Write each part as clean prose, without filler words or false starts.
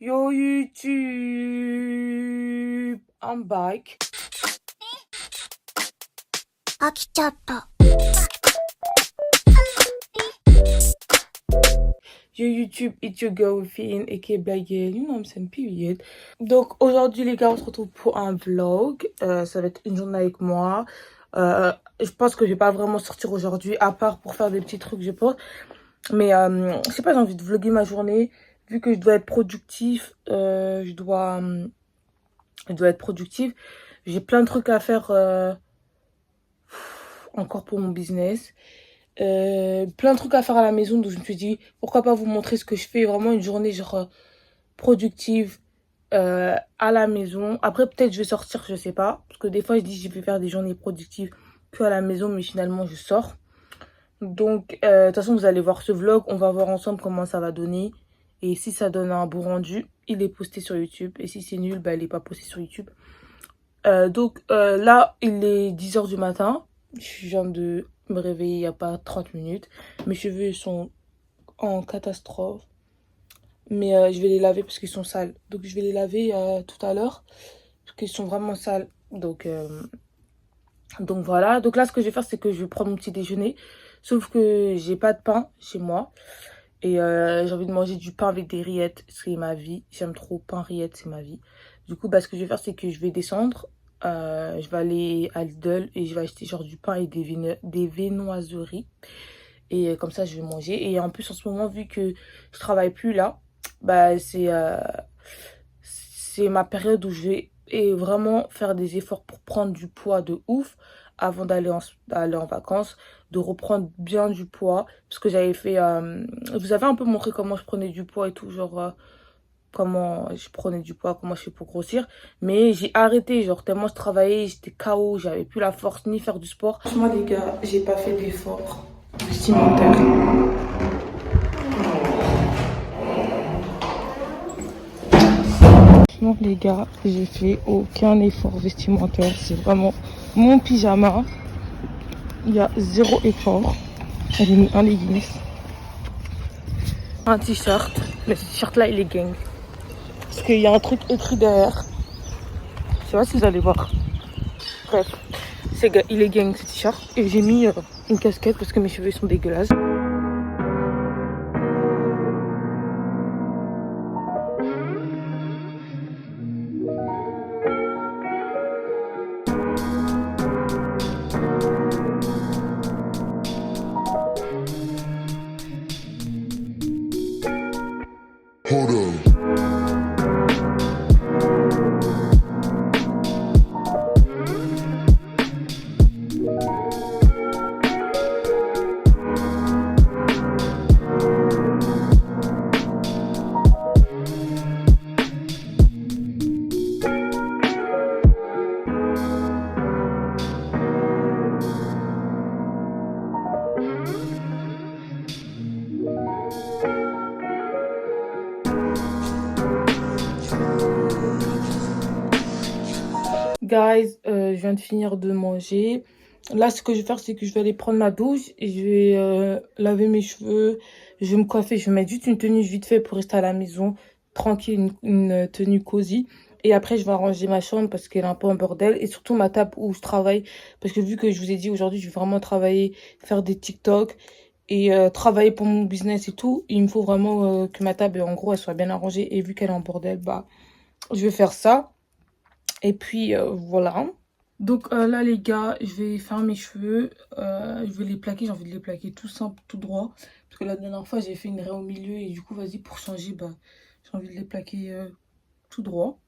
Yo YouTube, I'm back. 飽きちゃった。 Yo YouTube, it's your girl Finn, aka Blaguel, you know I'm saying, period. Donc aujourd'hui les gars, on se retrouve pour un vlog. Ça va être une journée avec moi. Je pense que je vais pas vraiment sortir aujourd'hui, à part pour faire des petits trucs, je pense. Mais je sais pas, j'ai envie de vlogger ma journée. Vu que je dois être productif, je dois être productive. J'ai plein de trucs à faire encore pour mon business. Plein de trucs à faire à la maison, donc je me suis dit pourquoi pas vous montrer ce que je fais, vraiment une journée genre productive à la maison. Après peut-être je vais sortir, je sais pas, parce que des fois je dis je vais faire des journées productives que à la maison, mais finalement je sors. Donc de toute façon vous allez voir ce vlog, on va voir ensemble comment ça va donner, et si ça donne un bon rendu, il est posté sur YouTube, et si c'est nul, bah il est pas posté sur YouTube. Donc là il est 10 h du matin, je viens de me réveiller il y a pas 30 minutes. Mes cheveux sont en catastrophe. Mais je vais les laver parce qu'ils sont sales. Donc je vais les laver tout à l'heure. Parce qu'ils sont vraiment sales. Donc voilà. Donc là ce que je vais faire c'est que je vais prendre mon petit déjeuner. Sauf que j'ai pas de pain chez moi. Et j'ai envie de manger du pain avec des rillettes. C'est ma vie. J'aime trop pain rillettes, c'est ma vie. Du coup bah, ce que je vais faire c'est que je vais descendre. Je vais aller à Lidl et je vais acheter genre du pain et des viennoiseries. Et comme ça je vais manger. Et en plus en ce moment vu que je travaille plus là, bah c'est ma période où je vais vraiment faire des efforts pour prendre du poids de ouf avant d'aller en vacances, de reprendre bien du poids, parce que j'avais fait je vous avais un peu montré comment je prenais du poids et tout, genre comment je prenais du poids, comment je fais pour grossir, mais j'ai arrêté, genre tellement je travaillais, j'étais KO, j'avais plus la force ni faire du sport. Franchement les gars, j'ai pas fait d'efforts vestimentaires. Franchement les gars, j'ai fait aucun effort vestimentaire, c'est vraiment mon pyjama. Il y a zéro effort. J'ai mis un leggings, un t-shirt, mais ce t-shirt là il est gang. Parce qu'il y a un truc écrit derrière. Je sais pas si vous allez voir. Bref, il est gang ce t-shirt. Et j'ai mis une casquette parce que mes cheveux sont dégueulasses. Hold on. Guys, je viens de finir de manger. Là, ce que je vais faire, c'est que je vais aller prendre ma douche et je vais laver mes cheveux. Je vais me coiffer. Je vais mettre juste une tenue vite fait pour rester à la maison, tranquille, une tenue cosy. Et après, je vais arranger ma chambre parce qu'elle est un peu en bordel. Et surtout ma table où je travaille. Parce que vu que je vous ai dit aujourd'hui, je vais vraiment travailler, faire des TikTok et travailler pour mon business et tout. Il me faut vraiment que ma table, en gros, elle soit bien arrangée. Et vu qu'elle est en bordel, bah, je vais faire ça. Et puis voilà. Donc là les gars, je vais faire mes cheveux. Je vais les plaquer, j'ai envie de les plaquer tout simple, tout droit. Parce que la dernière fois j'ai fait une raie au milieu et du coup vas-y pour changer, bah j'ai envie de les plaquer tout droit.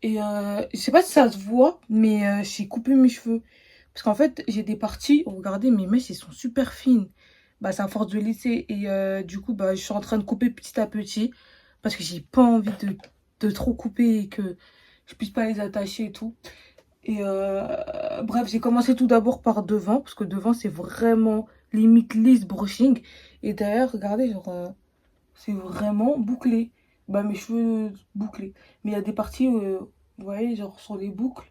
Et je sais pas si ça se voit, mais j'ai coupé mes cheveux. Parce qu'en fait j'ai des parties, regardez mes mèches elles sont super fines. Bah c'est à force de lisser et du coup bah je suis en train de couper petit à petit. Parce que j'ai pas envie de trop couper et que je puisse pas les attacher et tout. Et bref, j'ai commencé tout d'abord par devant, parce que devant c'est vraiment limite lisse brushing. Et derrière, regardez, genre, c'est vraiment bouclé. Bah, mes cheveux bouclés. Mais il y a des parties, vous voyez, genre sur les boucles,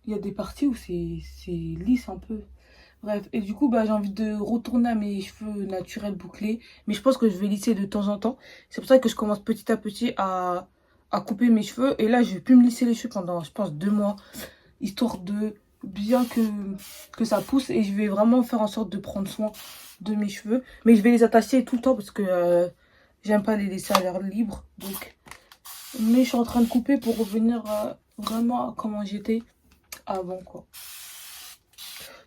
il y a des parties où c'est lisse un peu. Bref, et du coup, bah, j'ai envie de retourner à mes cheveux naturels bouclés. Mais je pense que je vais lisser de temps en temps. C'est pour ça que je commence petit à petit à couper mes cheveux. Et là, je vais plus me lisser les cheveux pendant, je pense, 2 mois. Histoire de bien que ça pousse. Et je vais vraiment faire en sorte de prendre soin de mes cheveux. Mais je vais les attacher tout le temps parce que j'aime pas les laisser à l'air libre. Donc, mais je suis en train de couper pour revenir vraiment à comment j'étais avant, quoi.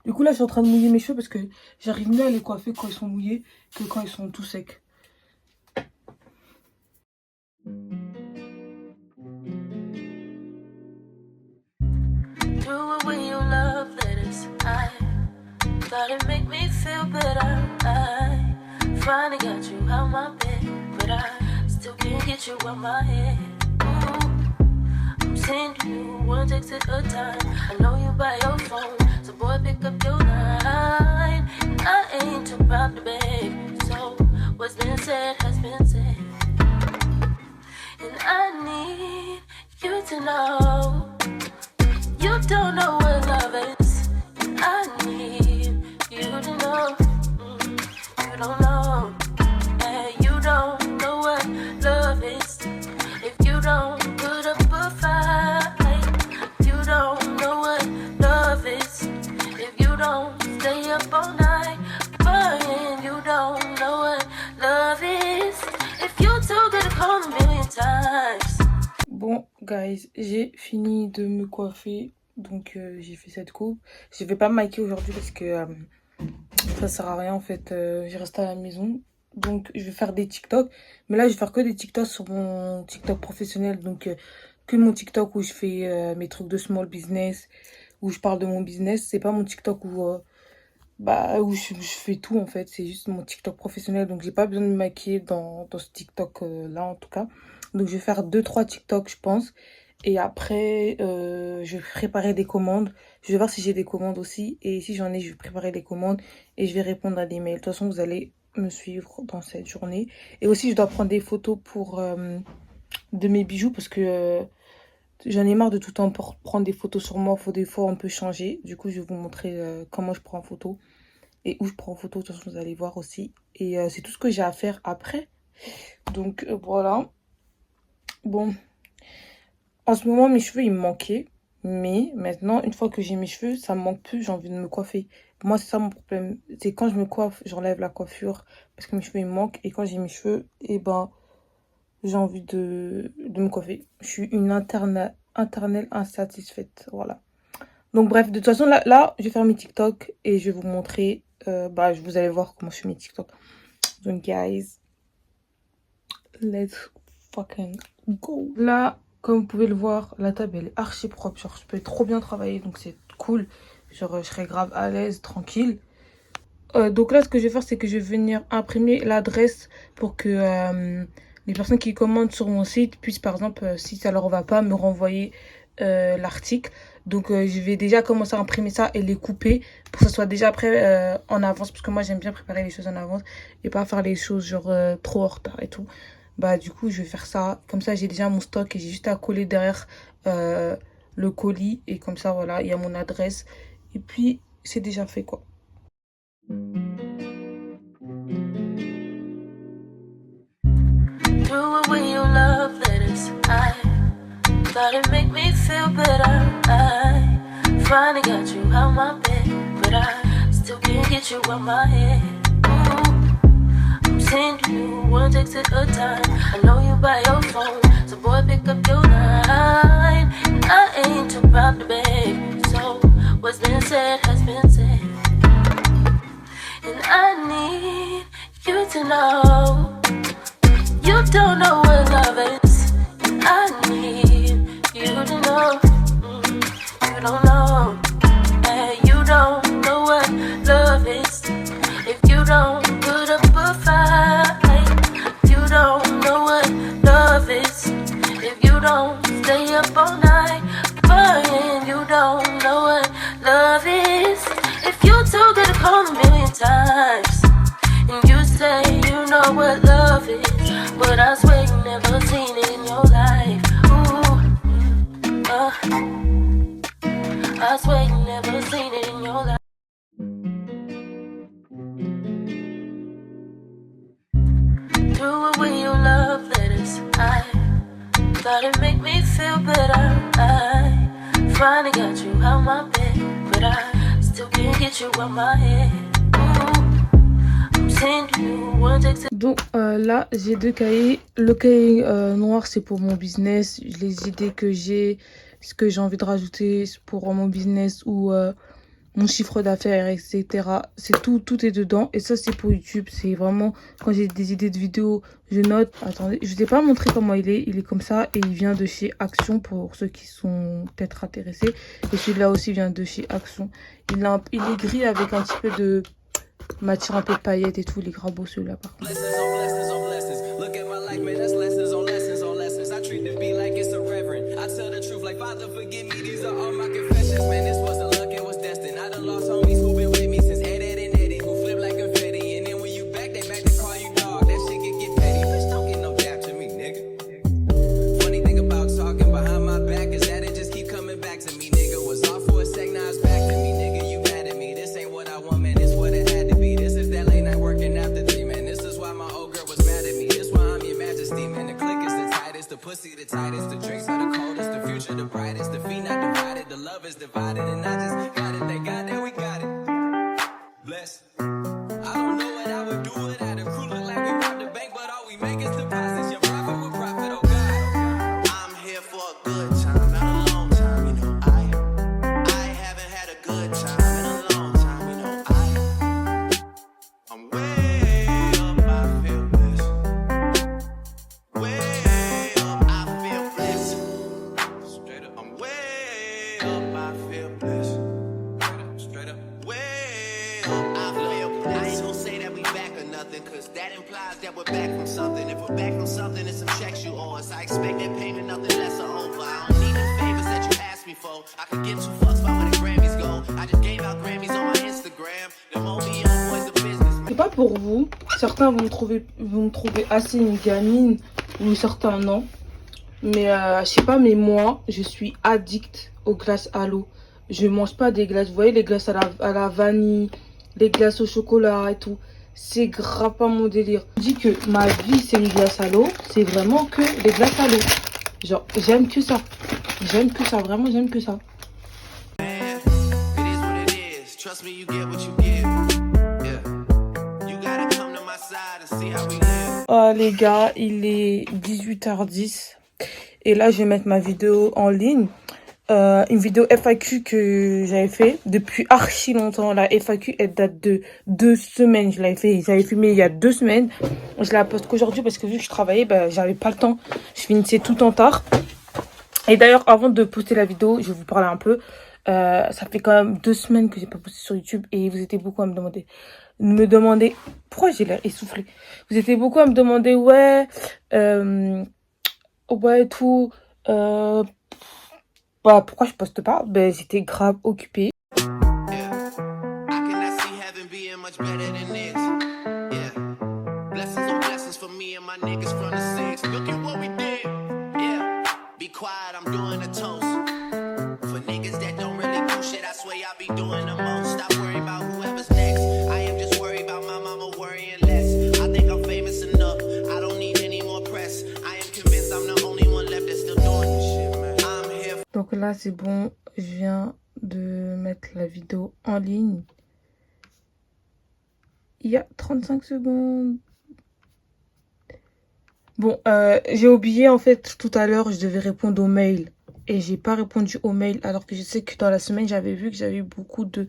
Du coup, là, je suis en train de mouiller mes cheveux parce que j'arrive mieux à les coiffer quand ils sont mouillés que quand ils sont tout secs. Do it with your love letters. I thought it make me feel better. I finally got you out my bed, but I still can't get you out my head. Ooh, I'm sending you one text at a time. I know you by your phone, so boy pick up your line. And I ain't too proud to beg, so what's been said has been said. And I need you to know you don't know what love is. And I need you to know you don't know. And you don't know what love is. If you don't put up a fight, you don't know what love is. If you don't stay up all night, crying, you don't know what love is. If you too good to call a million times. Bon, guys, j'ai fini de me coiffer. Donc, j'ai fait cette coupe. Je vais pas me maquiller aujourd'hui parce que ça sert à rien, en fait. Je reste à la maison. Donc, je vais faire des TikTok. Mais là, je vais faire que des TikTok sur mon TikTok professionnel. Donc, que mon TikTok où je fais mes trucs de small business, où je parle de mon business. C'est pas mon TikTok où je fais tout, en fait. C'est juste mon TikTok professionnel. Donc, j'ai pas besoin de me maquiller dans ce TikTok-là, en tout cas. Donc, je vais faire 2-3 TikTok, je pense. Et après, je vais préparer des commandes. Je vais voir si j'ai des commandes aussi. Et si j'en ai, je vais préparer les commandes. Et je vais répondre à des mails. De toute façon, vous allez me suivre dans cette journée. Et aussi, je dois prendre des photos de mes bijoux. Parce que j'en ai marre de tout le temps prendre des photos sur moi. Faut des fois, on peut changer. Du coup, je vais vous montrer comment je prends en photo. Et où je prends en photo. De toute façon, vous allez voir aussi. Et c'est tout ce que j'ai à faire après. Donc, voilà. Bon. En ce moment, mes cheveux, ils me manquaient. Mais maintenant, une fois que j'ai mes cheveux, ça me manque plus. J'ai envie de me coiffer. Moi, c'est ça mon problème. C'est quand je me coiffe, j'enlève la coiffure. Parce que mes cheveux, ils me manquent. Et quand j'ai mes cheveux, eh ben, j'ai envie de me coiffer. Je suis une internelle insatisfaite. Voilà. Donc, bref, de toute façon, là, je vais faire mes TikTok. Et je vais vous montrer. Vous allez voir comment je fais mes TikTok. Donc, guys, let's fucking go. Là, comme vous pouvez le voir, la table elle est archi propre. Genre, je peux trop bien travailler, donc c'est cool. Genre, je serai grave à l'aise, tranquille. Donc là, ce que je vais faire, c'est que je vais venir imprimer l'adresse pour que les personnes qui commandent sur mon site puissent, par exemple, si ça leur va pas, me renvoyer l'article. Donc, je vais déjà commencer à imprimer ça et les couper pour que ça soit déjà prêt en avance. Parce que moi, j'aime bien préparer les choses en avance et pas faire les choses genre trop en retard et tout. Bah, du coup, je vais faire ça. Comme ça, j'ai déjà mon stock et j'ai juste à coller derrière le colis. Et comme ça, voilà, il y a mon adresse. Et puis, c'est déjà fait, quoi. Do it with your love letters. I thought it make me feel better. I finally got you out my bed, but I still can't get you out my head. Ooh, I'm sending you one text at a time. I know you by your phone, so boy pick up your line. And I ain't too proud to beg, so what's been said has been said. And I need you to know you don't know what love is. And I need you to know you don't know. And you don't know what love is. If you don't put up a fight, you don't know what love is. If you don't stay up all night crying, you don't know what love is. If you too good to call a million times, and you say you know what love is, but I swear you never seen it in your life. Ooh, I swear you never seen it in your life. thought it make me feel better. I finally got you out my bed, but I still can't get you out my head. Ooh, I'm sending you one text. Donc là, j'ai 2 cahiers. Le cahier noir, c'est pour mon business. Les idées que j'ai, ce que j'ai envie de rajouter pour mon business ou mon chiffre d'affaires, etc. C'est tout est dedans. Et ça, c'est pour YouTube. C'est vraiment, quand j'ai des idées de vidéos, je note. Attendez, je ne vous ai pas montré comment il est. Il est comme ça et il vient de chez Action pour ceux qui sont peut-être intéressés. Et celui-là aussi vient de chez Action. Il est gris avec un petit peu de matière un peu de paillettes et tout. Il est grave beau celui-là par contre. Blessings on blessings on blessings. Look at my life, man, that's lessons on lessons on lessons. I treat the beat like it's a reverend. I tell the truth like, Father, forgive me. These are all my confessions, man. This wasn't luck, it was destined. I done lost homies who been with me since Ed, Ed, and Eddie, who flip like confetti. And then when you back, they back to call you dog. That shit can get petty. Bitch, don't get no dap to me, nigga. Funny thing about talking behind my back is that it just keep coming back to me, nigga. Was off for a sec, now it's back to me, nigga. You mad at me? This ain't what I want, man. This what it had to be. This is that late night working after 3, man. This is why my old girl was mad at me. This why I'm your majesty, man. The click is the tightest, the pussy the tightest, the drinks are the coldest, the future the brightest, the feet not divided, the love is divided, and I just got it. Thank God that we got it. Bless. I don't know what I would do without a crew. Look like we robbed the bank, but all we make is deposits. Your profit will profit, oh God. I'm here for a good time, not a long time, you know. I haven't had a good time in a long time, you know. I'm way up, I feel blessed. Way up, I feel blessed. Straight up, I'm way up, I feel blessed. Straight up, way up, I feel blessed. I ain't gonna say that we back or nothing, cause that implies that we're back from something. If we're back from something, it's some checks you owe us. I expect that payment, nothing less or over. I don't need the favors that you asked me for. I could give 2 fucks about where the Grammys go. I just gave out Grammys on my Instagram. Them OB young boys, the business. C'est pas pour vous. Certains vont me trouver assez une gamine ou certains non. Mais je sais pas, mais moi, je suis addict aux glaces à l'eau. Je mange pas des glaces. Vous voyez les glaces à la vanille, les glaces au chocolat et tout. C'est grave pas mon délire. Je dis que ma vie c'est une glace à l'eau. C'est vraiment que les glaces à l'eau. Genre, j'aime que ça. J'aime que ça, vraiment j'aime que ça. It is what it is. Trust me, you get what you give. Yeah. You gotta come to my side and see how we live. Oh les gars, il est 18h10. Et là, je vais mettre ma vidéo en ligne. Une vidéo FAQ que j'avais fait depuis archi longtemps. La FAQ, elle date de 2 semaines. J'avais filmé il y a 2 semaines. Je la poste qu'aujourd'hui parce que vu que je travaillais, bah, j'avais pas le temps. Je finissais tout en tard. Et d'ailleurs, avant de poster la vidéo, je vais vous parler un peu. Ça fait quand même 2 semaines que j'ai pas posté sur YouTube et vous étiez beaucoup à me demander pourquoi j'ai l'air essoufflée. Vous étiez beaucoup à me demander ouais tout. Bah, pourquoi je poste pas? Ben, j'étais grave occupée. Yeah. I cannot see heaven being much better than this. Yeah. Blessings on blessings for me and my niggas from the 6. Look at what we did. Yeah. Be quiet, I'm doing a toast. For niggas that don't really do shit, I swear I be doing the most. Stop worrying about whoever's next. I am just worried about my mama worrying less. I think I'm famous enough. I don't need any more press. I am convinced I'm the only one left that's still doing this shit, man. I'm here. Donc là, c'est bon. Je viens de mettre la vidéo en ligne. Il y a 35 secondes. Bon, j'ai oublié en fait tout à l'heure, je devais répondre aux mails. Et j'ai pas répondu aux mails. Alors que je sais que dans la semaine, j'avais vu que j'avais eu beaucoup de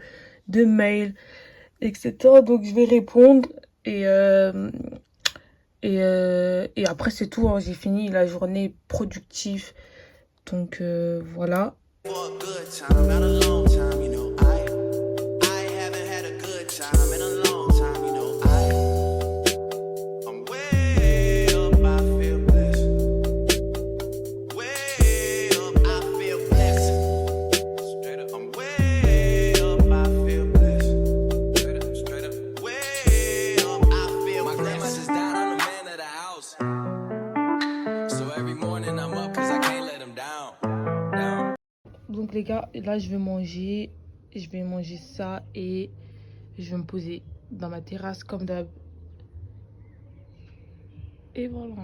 mails, etc. Donc je vais répondre. Et après, c'est tout. Hein. J'ai fini la journée productive. Donc voilà. For a good time, not a long time, you know. I haven't had a good time in a long time, you know. I'm way up, I feel blessed. Way up, I feel blessed. Straight up, I'm way up, I feel blessed. Straight up, way up, I feel My grandma blessed. just died, I'm the man of the house. So every morning I'm up cause I can't let him down. Donc les gars, là je vais manger ça et je vais me poser dans ma terrasse comme d'hab. Et voilà.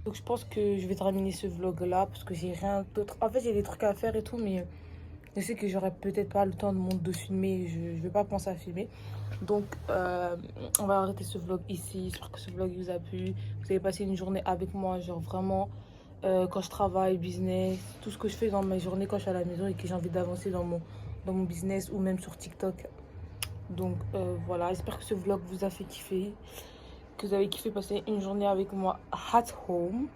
Donc je pense que je vais terminer ce vlog là parce que j'ai rien d'autre. En fait, j'ai des trucs à faire et tout, mais je sais que j'aurai peut-être pas le temps de filmer. Je vais pas penser à filmer. Donc on va arrêter ce vlog ici. J'espère que ce vlog vous a plu. Vous avez passé une journée avec moi, genre vraiment quand je travaille, business, tout ce que je fais dans mes journées quand je suis à la maison et que j'ai envie d'avancer dans mon business ou même sur TikTok. Donc voilà, j'espère que ce vlog vous a fait kiffer, que vous avez kiffé passer une journée avec moi at home.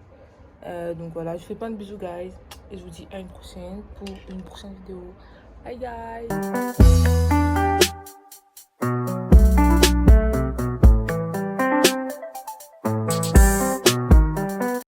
Donc voilà, je fais plein de bisous guys et je vous dis à une prochaine pour une prochaine vidéo. Bye guys.